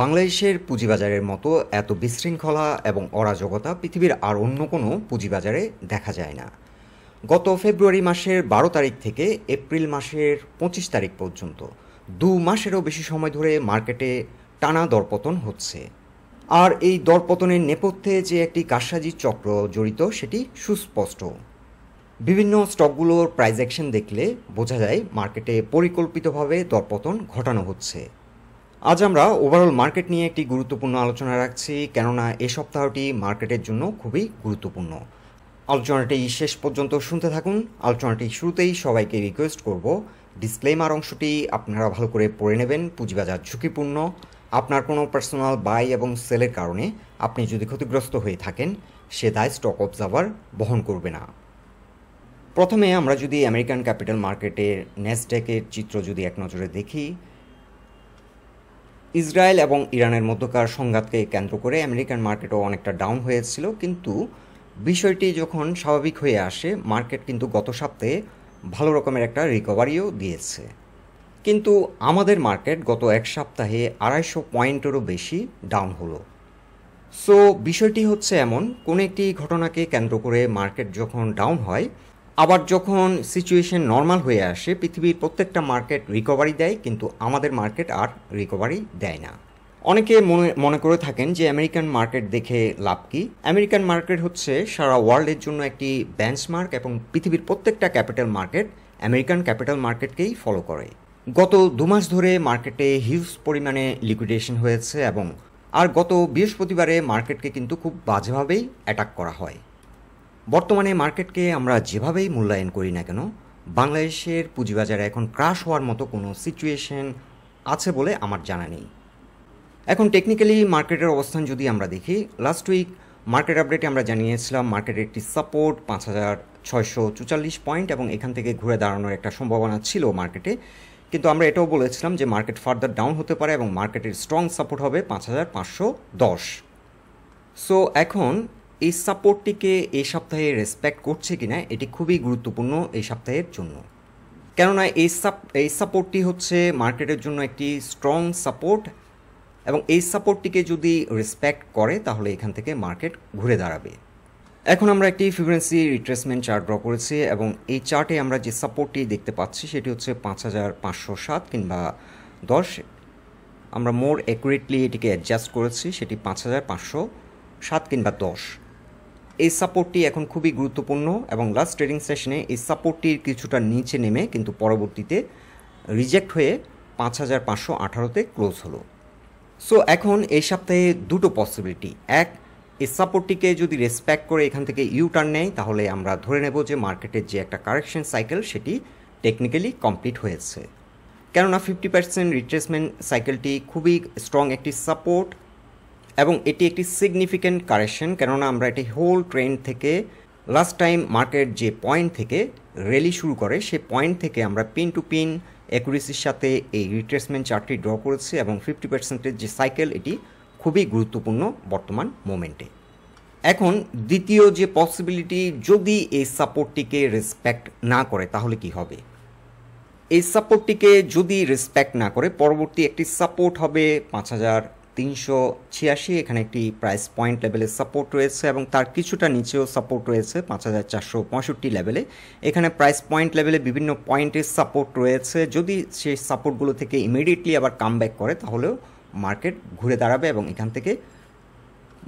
বাংলাদেশের পুঁজিবাজারের মতো এত বিশৃঙ্খলা এবং অরাজকতা পৃথিবীর আর অন্য কোনো পুঁজিবাজারে দেখা যায় না। গত ফেব্রুয়ারি মাসের ১২ তারিখ থেকে এপ্রিল মাসের ২৫ তারিখ পর্যন্ত ২ মাসেরও বেশি সময় ধরে মার্কেটে টানা দরপতন হচ্ছে। আর এই দরপতনের নেপথ্যে যে একটি কারসাজি চক্র জড়িত সেটি সুস্পষ্ট। বিভিন্ন স্টকগুলোর প্রাইস অ্যাকশন দেখলে বোঝা যায় মার্কেটে পরিকল্পিতভাবে দরপতন ঘটানো হচ্ছে। আজ আমরা ওভারঅল মার্কেট নিয়ে একটি গুরুত্বপূর্ণ আলোচনা রাখছি, কেননা এ সপ্তাহটি মার্কেটের জন্য খুবই গুরুত্বপূর্ণ। আলোচনাটি শেষ পর্যন্ত শুনতে থাকুন। আলোচনাটি শুরুতেই সবাইকে রিকোয়েস্ট করব, ডিসক্লেমার অংশটি আপনারা ভালো করে পড়ে নেবেন। পুঁজিবাজার ঝুঁকিপূর্ণ। আপনার কোনো পার্সোনাল বাই এবং সেলের কারণে আপনি যদি ক্ষতিগ্রস্ত হয়ে থাকেন, সে দায় স্টক অবজার্ভার বহন করবে না। প্রথমে আমরা যদি আমেরিকান ক্যাপিটাল মার্কেটের ন্যাসড্যাকের চিত্র যদি এক নজরে দেখি, ইসরায়েল এবং ইরানের মধ্যকার সংঘাতকে কেন্দ্র করে আমেরিকান মার্কেটও অনেকটা ডাউন হয়েছিল, কিন্তু বিষয়টি যখন স্বাভাবিক হয়ে আসে মার্কেট কিন্তু গত সপ্তাহে ভালো রকমের একটা রিকভারিও দিয়েছে। কিন্তু আমাদের মার্কেট গত এক সপ্তাহে ২৫০ পয়েন্টেরও বেশি ডাউন হলো। সো বিষয়টি হচ্ছে এমন, কোনো একটি ঘটনাকে কেন্দ্র করে মার্কেট যখন ডাউন হয়, আবার যখন সিচুয়েশন নর্মাল হয়ে আসে পৃথিবীর প্রত্যেকটা মার্কেট রিকভারি দেয়, কিন্তু আমাদের মার্কেট আর রিকভারি দেয় না। অনেকে মনে করে থাকেন যে আমেরিকান মার্কেট দেখে লাভ কি। আমেরিকান মার্কেট হচ্ছে সারা ওয়ার্ল্ডের জন্য একটি বেঞ্চমার্ক এবং পৃথিবীর প্রত্যেকটা ক্যাপিটাল মার্কেট আমেরিকান ক্যাপিটাল মার্কেটকেই ফলো করে। গত ২ মাস ধরে মার্কেটে হিউজ পরিমাণে লিকুইডেশন হয়েছে এবং গত বৃহস্পতিবারে মার্কেটকে কিন্তু খুব বাজেভাবেই অ্যাটাক করা হয়। বর্তমানে মার্কেটকে আমরা যেভাবেই মূল্যায়ন করি না কেন, বাংলাদেশের পুঁজিবাজারে এখন ক্রাশ হওয়ার মতো কোনো সিচুয়েশন আছে বলে আমার জানা নেই। এখন টেকনিক্যালি মার্কেটের অবস্থান যদি আমরা দেখি, লাস্ট উইক মার্কেট আপডেটে আমরা জানিয়েছিলাম মার্কেটের একটি সাপোর্ট ৫,৬৪৪ পয়েন্ট এবং এখান থেকে ঘুরে দাঁড়ানোর একটা সম্ভাবনা ছিল মার্কেটে, কিন্তু আমরা এটাও বলেছিলাম যে মার্কেট ফার্দার ডাউন হতে পারে এবং মার্কেটের স্ট্রং সাপোর্ট হবে ৫,৫১০। সো এখন এই সাপোর্টটিকে এই সপ্তাহে রেসপেক্ট করছে কিনা এটি খুবই গুরুত্বপূর্ণ এই সপ্তাহের জন্য, কেননা এই সাপোর্টটি হচ্ছে মার্কেটের জন্য একটি স্ট্রং সাপোর্ট এবং এই সাপোর্টটিকে যদি রেসপেক্ট করে তাহলে এখান থেকে মার্কেট ঘুরে দাঁড়াবে। এখন আমরা একটি ফিবোনাচি রিট্রেসমেন্ট চার্ট ড্র করেছি এবং এই চার্টে আমরা যে সাপোর্টটি দেখতে পাচ্ছি সেটি হচ্ছে ৫,৫০৭ কিংবা ১০। আমরা মোর অ্যাকুরেটলি এটিকে অ্যাডজাস্ট করেছি, সেটি ৫,৫০৭ কিংবা ১০। এই সাপোর্টটি এখন খুবই গুরুত্বপূর্ণ এবং লাস্ট ট্রেডিং সেশনে এই সাপোর্টটির কিছুটা নিচে নেমে কিন্তু পরবর্তীতে রিজেক্ট হয়ে ৫,৫১৮তে ক্লোজ হলো। সো এখন এই সপ্তাহে দুটো পসিবিলিটি। এক, এই সাপোর্টটিকে যদি রেসপেক্ট করে এখান থেকে ইউ টার্ন নেয় তাহলে আমরা ধরে নেব যে মার্কেটের যে একটা কারেকশন সাইকেল সেটি টেকনিক্যালি কমপ্লিট হয়েছে, কেননা 50% রিট্রেসমেন্ট সাইকেলটি খুবই স্ট্রং একটি সাপোর্ট এবং এটি একটি সিগনিফিক্যান্ট কারেকশন, কেননা আমরা এটি হোল ট্রেন্ড থেকে লাস্ট টাইম মার্কেট যে পয়েন্ট থেকে র্যালি শুরু করে সেই পয়েন্ট থেকে আমরা পিন টু পিন অ্যাকুরেসির সাথে এই রিট্রেসমেন্ট চার্টটি ড্র করেছি এবং 50%-এর যে সাইকেল এটি খুবই গুরুত্বপূর্ণ বর্তমান মোমেন্টে। এখন দ্বিতীয় যে পসিবিলিটি, যদি এই সাপোর্টটিকে রেসপেক্ট না করে তাহলে কি হবে। এই সাপোর্টটিকে যদি রেসপেক্ট না করে পরবর্তী একটি সাপোর্ট হবে ৫,৩৮৬। এখানে একটি প্রাইস পয়েন্ট লেভেলের সাপোর্ট রয়েছে এবং তার কিছুটা নিচেও সাপোর্ট রয়েছে ৫,৪৬৫ লেভেলে। এখানে প্রাইস পয়েন্ট লেভেলে বিভিন্ন পয়েন্টের সাপোর্ট রয়েছে। যদি সেই সাপোর্টগুলো থেকে ইমিডিয়েটলি আবার কামব্যাক করে তাহলেও মার্কেট ঘুরে দাঁড়াবে এবং এখান থেকে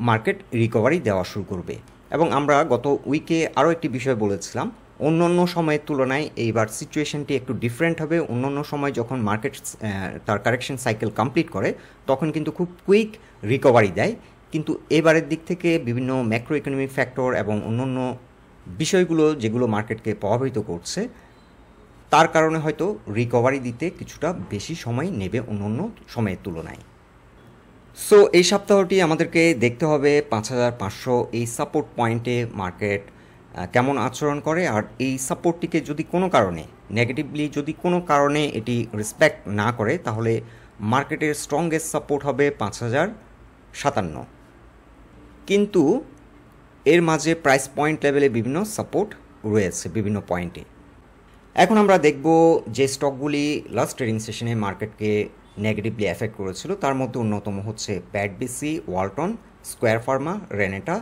মার্কেট রিকভারি দেওয়া শুরু করবে। এবং আমরা গত উইকে আরও একটি বিষয় বলেছিলাম, অন্য সময়ের তুলনায় এইবার সিচুয়েশনটি একটু ডিফারেন্ট হবে। অন্য সময় যখন মার্কেট তার কারেকশন সাইকেল কমপ্লিট করে তখন কিন্তু খুব কুইক রিকভারি দেয়, কিন্তু এবারের দিক থেকে বিভিন্ন ম্যাক্রো ইকোনমিক ফ্যাক্টর এবং অন্য বিষয়গুলো যেগুলো মার্কেটকে প্রভাবিত করছে তার কারণে হয়তো রিকভারি দিতে কিছুটা বেশি সময় নেবে অন্য সময়ের তুলনায়। সো এই সপ্তাহটি আমাদেরকে দেখতে হবে ৫,৫০০ এই সাপোর্ট পয়েন্টে মার্কেট কেমন আচরণ করে, আর এই সাপোর্টটিকে যদি কোনো কারণে নেগেটিভলি যদি কোনো কারণে এটি রেসপেক্ট না করে তাহলে মার্কেটের স্ট্রংগেস্ট সাপোর্ট হবে ৫,০৫৭। কিন্তু এর মাঝে প্রাইস পয়েন্ট লেভেলে বিভিন্ন সাপোর্ট রয়েছে বিভিন্ন পয়েন্টে। এখন আমরা দেখব যে স্টকগুলি লাস্ট ট্রেডিং সেশনে মার্কেটকে নেগেটিভলি এফেক্ট করেছিল। তার মধ্যে অন্যতম হচ্ছে প্যাটবিসি, ওয়ালটন, স্কোয়ার ফার্মা, রেনেটা,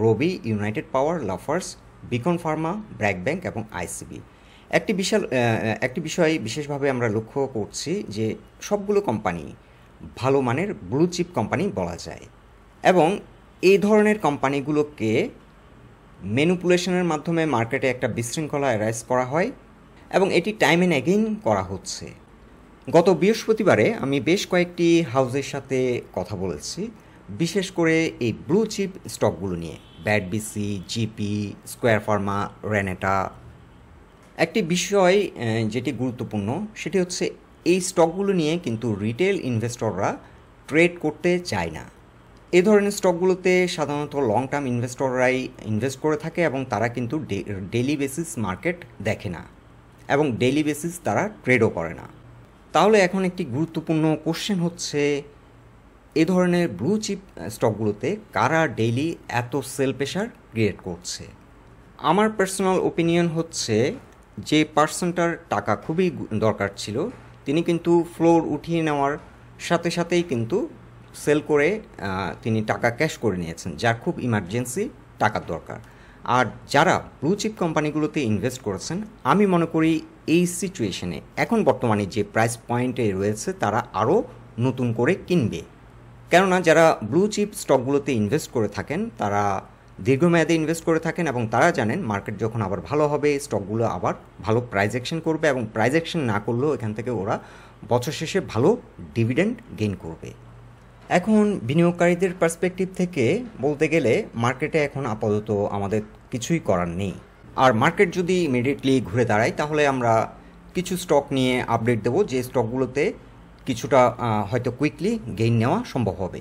রবি, ইউনাইটেড পাওয়ার, লাফার্স, বিকন ফার্মা, ব্র্যাক ব্যাংক এবং আইসিবি। একটি বিষয় বিশেষভাবে আমরা লক্ষ্য করছি যে সবগুলো কোম্পানি ভালো মানের ব্লু চিপ কোম্পানি বলা যায়, এবং এই ধরনের কোম্পানিগুলোকে ম্যানিপুলেশনের মাধ্যমে মার্কেটে একটা বিশৃঙ্খলা অ্যারাইজ করা হয় এবং এটি টাইম অ্যান্ড অ্যাগেইন করা হচ্ছে। গত বৃহস্পতিবারে আমি বেশ কয়েকটি হাউসের সাথে কথা বলেছি, বিশেষ করে এই ব্লু চিপ স্টকগুলো নিয়ে, ব্যাটবিসি, জিপি, স্কোয়ার ফার্মা, রেনেটা। একটি বিষয় যেটি গুরুত্বপূর্ণ সেটি হচ্ছে এই স্টকগুলো নিয়ে কিন্তু রিটেল ইনভেস্টররা ট্রেড করতে চায় না। এ ধরনের স্টকগুলোতে সাধারণত লং টার্ম ইনভেস্টররাই ইনভেস্ট করে থাকে এবং তারা কিন্তু ডেইলি বেসিস মার্কেট দেখে না এবং ডেইলি বেসিস তারা ট্রেডও করে না। তাহলে এখন একটি গুরুত্বপূর্ণ কোশ্চেন হচ্ছে, এ ধরনের ব্লু চিপ স্টকগুলোতে কারা ডেইলি এত সেল প্রেশার ক্রিয়েট করছে? আমার পার্সোনাল ওপিনিয়ন হচ্ছে, যে পার্সনটার টাকা খুবই দরকার ছিল তিনি কিন্তু ফ্লোর উঠিয়ে নেওয়ার সাথে সাথেই কিন্তু সেল করে তিনি টাকা ক্যাশ করে নিয়েছেন, যার খুব ইমার্জেন্সি টাকার দরকার। আর যারা ব্লু চিপ কোম্পানিগুলোতে ইনভেস্ট করেছেন, আমি মনে করি এই সিচুয়েশনে এখন বর্তমানে যে প্রাইস পয়েন্টে রয়েছে তারা আরও নতুন করে কিনবে। কেননা যারা ব্লু চিপ স্টকগুলোতে ইনভেস্ট করে থাকেন তারা দীর্ঘমেয়াদে ইনভেস্ট করে থাকেন এবং তারা জানেন মার্কেট যখন আবার ভালো হবে স্টকগুলো আবার ভালো প্রাইস অ্যাকশন করবে, এবং প্রাইস অ্যাকশন না করলেও এখান থেকে ওরা বছর শেষে ভালো ডিভিডেন্ড গেইন করবে। এখন বিনিয়োগকারীদের পার্সপেক্টিভ থেকে বলতে গেলে মার্কেটে এখন আপাতত আমাদের কিছুই করার নেই। আর মার্কেট যদি ইমিডিয়েটলি ঘুরে দাঁড়ায় তাহলে আমরা কিছু স্টক নিয়ে আপডেট দেবো, যে স্টকগুলোতে কিছুটা হয়তো কুইকলি গেইন নেওয়া সম্ভব হবে।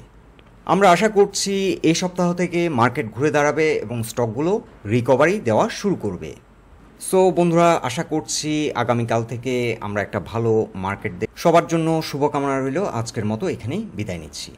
আমরা আশা করছি এই সপ্তাহ থেকে মার্কেট ঘুরে দাঁড়াবে এবং স্টকগুলো রিকভারি দেওয়া শুরু করবে। সো বন্ধুরা, আশা করছি আগামীকাল থেকে আমরা একটা ভালো মার্কেট সবার জন্য শুভকামনা রইল। আজকের মতো এখানেই বিদায় নিচ্ছি।